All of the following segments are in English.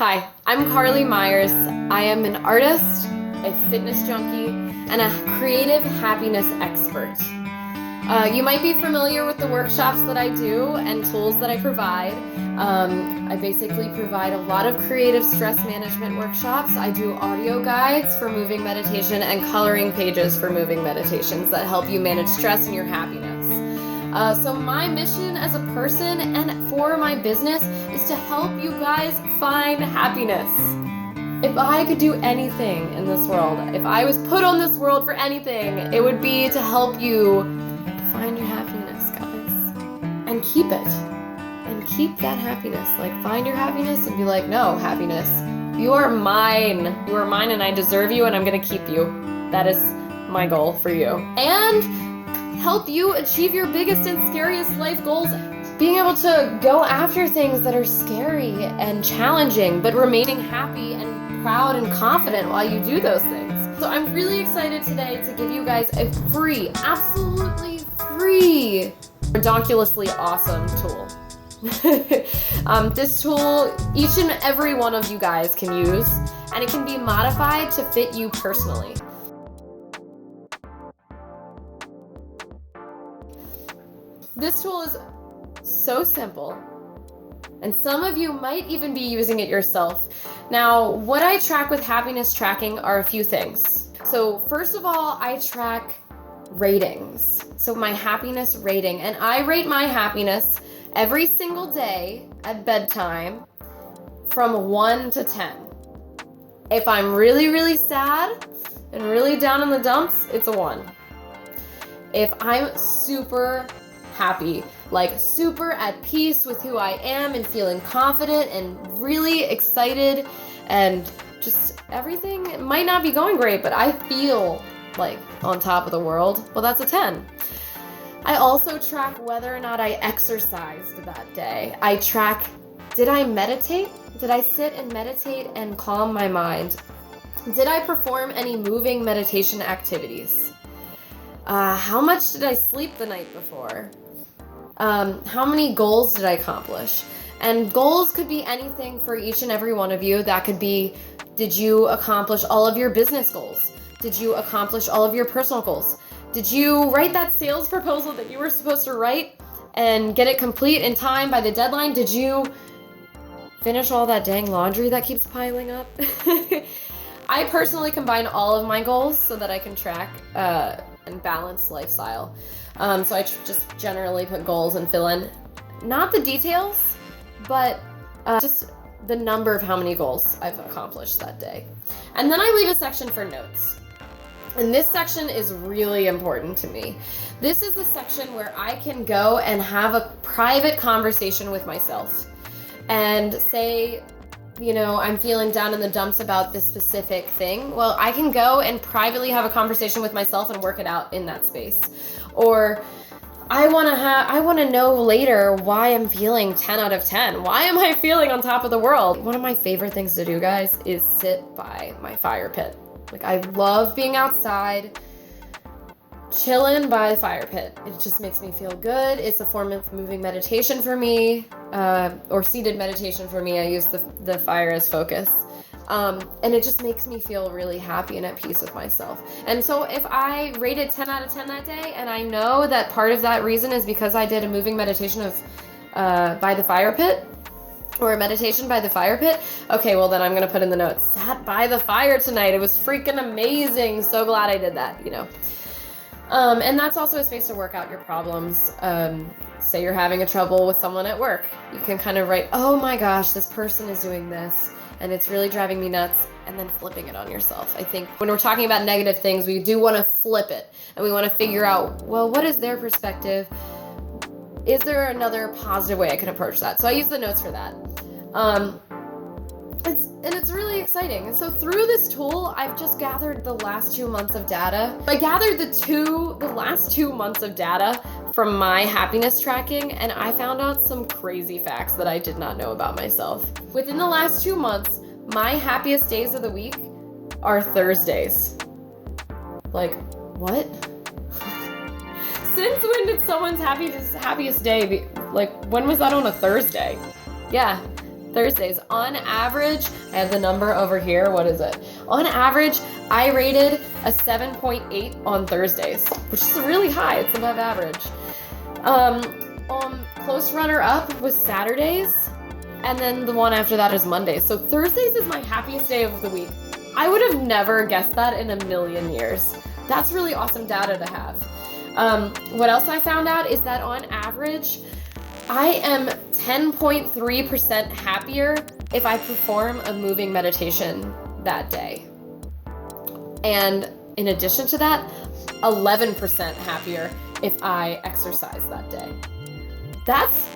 Hi, I'm Carly Myers. I am an artist, a fitness junkie, and a creative happiness expert. You might be familiar with the workshops that I do and tools that I provide. I basically provide a lot of creative stress management workshops. I do audio guides for moving meditation and coloring pages for moving meditations that help you manage stress and your happiness. So my mission as a person and for my business is to help you guys find happiness. If I could do anything in this world, if I was put on this world for anything, it would be to help you find your happiness, guys, and keep it. And keep that happiness. Like, find your happiness and be like, no, happiness, you are mine. You are mine and I deserve you and I'm going to keep you. That is my goal for you. And help you achieve your biggest and scariest life goals. Being able to go after things that are scary and challenging, but remaining happy and proud and confident while you do those things. So I'm really excited today to give you guys a free, absolutely free, ridiculously awesome tool. This tool, each and every one of you guys can use, and it can be modified to fit you personally. This tool is so simple, and some of you might even be using it yourself. Now, what I track with happiness tracking are a few things. So first of all, I track ratings. So my happiness rating, and I rate my happiness every single day at bedtime from 1 to 10. If I'm really, really sad and really down in the dumps, it's a 1. If I'm super happy, like super at peace with who I am and feeling confident and really excited and just everything might not be going great, but I feel like on top of the world, well, that's a 10. I also track whether or not I exercised that day. I track, did I meditate? Did I sit and meditate and calm my mind? Did I perform any moving meditation activities? How much did I sleep the night before? How many goals did I accomplish? And goals could be anything for each and every one of you. That could be, did you accomplish all of your business goals? Did you accomplish all of your personal goals? Did you write that sales proposal that you were supposed to write and get it complete in time by the deadline? Did you finish all that dang laundry that keeps piling up? I personally combine all of my goals so that I can track and balance lifestyle. So I just generally put goals and fill in, not the details, but just the number of how many goals I've accomplished that day. And then I leave a section for notes. And this section is really important to me. This is the section where I can go and have a private conversation with myself and say, you know, I'm feeling down in the dumps about this specific thing. Well, I can go and privately have a conversation with myself and work it out in that space. Or I want to know later why I'm feeling 10 out of 10. Why am I feeling on top of the world? One of my favorite things to do, guys, is sit by my fire pit. Like, I love being outside, chilling by the fire pit. It just makes me feel good. It's a form of moving meditation for me, or seated meditation for me. I use the fire as focus. And it just makes me feel really happy and at peace with myself. And so if I rated 10 out of 10 that day, and I know that part of that reason is because I did a moving meditation of by the fire pit, or a meditation by the fire pit, okay, well then I'm gonna put in the notes, sat by the fire tonight. It was freaking amazing. So glad I did that, you know. And that's also a space to work out your problems. Say you're having a trouble with someone at work. You can kind of write, oh my gosh, this person is doing this, and it's really driving me nuts, and then flipping it on yourself. I think when we're talking about negative things, we do want to flip it, and we want to figure out, well, what is their perspective? Is there another positive way I can approach that? So I use the notes for that. It's really exciting. And so through this tool, I've just gathered the last 2 months of data. I gathered the last 2 months of data from my happiness tracking, and I found out some crazy facts that I did not know about myself. Within the last 2 months, my happiest days of the week are Thursdays. Like, what? Since when did someone's happiest day be, like, when was that on a Thursday? Yeah, Thursdays. On average, I have the number over here. What is it? On average, I rated a 7.8 on Thursdays, which is really high. It's above average. Close runner up was Saturdays, and then the one after that is Mondays. So Thursdays is my happiest day of the week. I would have never guessed that in a million years. That's really awesome data to have. What else I found out is that on average, I am 10.3% happier if I perform a moving meditation that day. And in addition to that, 11% happier if I exercise that day. That's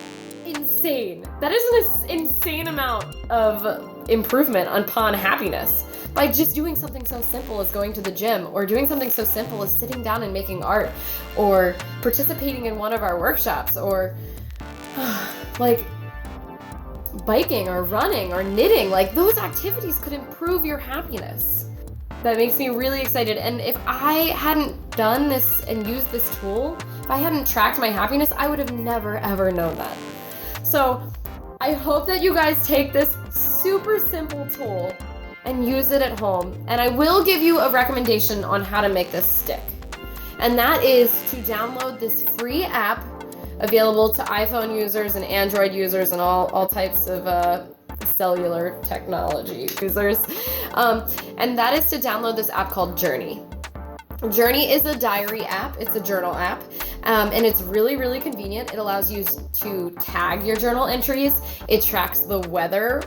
insane. That is an insane amount of improvement upon happiness by just doing something so simple as going to the gym, or doing something so simple as sitting down and making art, or participating in one of our workshops, or like biking or running or knitting. Like, those activities could improve your happiness. That makes me really excited. And if I hadn't done this and used this tool, if I hadn't tracked my happiness, I would have never ever known that. So I hope that you guys take this super simple tool and use it at home. And I will give you a recommendation on how to make this stick. And that is to download this free app available to iPhone users and Android users and all types of cellular technology users. And that is to download this app called Journey. Journey is a diary app. It's a journal app. And it's really, really convenient. It allows you to tag your journal entries. It tracks the weather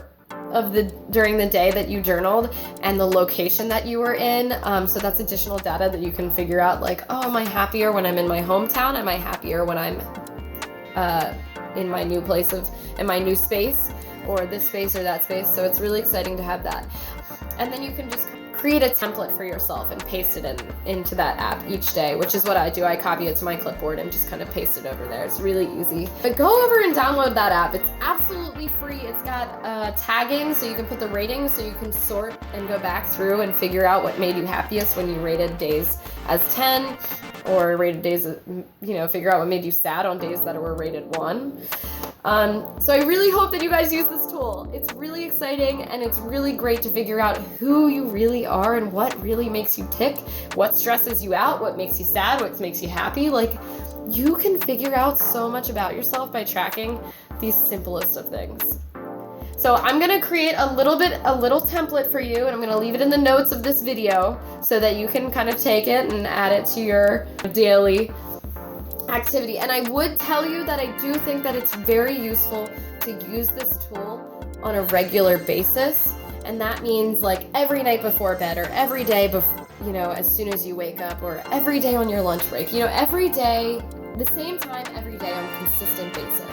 during the day that you journaled and the location that you were in. So that's additional data that you can figure out, like, oh, am I happier when I'm in my hometown? Am I happier when I'm in my new place in my new space, or this space or that space? So it's really exciting to have that. And then you can just create a template for yourself and paste it into that app each day, which is what I do. I copy it to my clipboard and just kind of paste it over there. It's really easy. But go over and download that app. It's absolutely free. It's got tagging, so you can put the ratings, so you can sort and go back through and figure out what made you happiest when you rated days as 10, or rated days, figure out what made you sad on days that were rated 1. So I really hope that you guys use this tool. It's really exciting, and it's really great to figure out who you really are and what really makes you tick, what stresses you out, what makes you sad, what makes you happy. Like, you can figure out so much about yourself by tracking these simplest of things. So I'm going to create a little template for you, and I'm going to leave it in the notes of this video so that you can kind of take it and add it to your daily activity. And I would tell you that I do think that it's very useful to use this tool on a regular basis. And that means like every night before bed, or every day as soon as you wake up, or every day on your lunch break, every day, the same time every day on a consistent basis.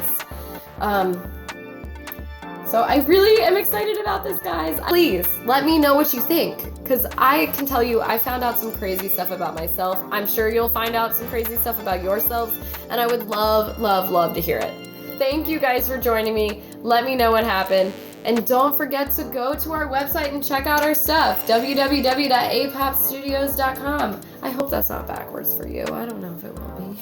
So I really am excited about this, guys. Please let me know what you think, because I can tell you I found out some crazy stuff about myself. I'm sure you'll find out some crazy stuff about yourselves, and I would love, love, love to hear it. Thank you guys for joining me. Let me know what happened. And don't forget to go to our website and check out our stuff, www.apopstudios.com. I hope that's not backwards for you. I don't know if it will be.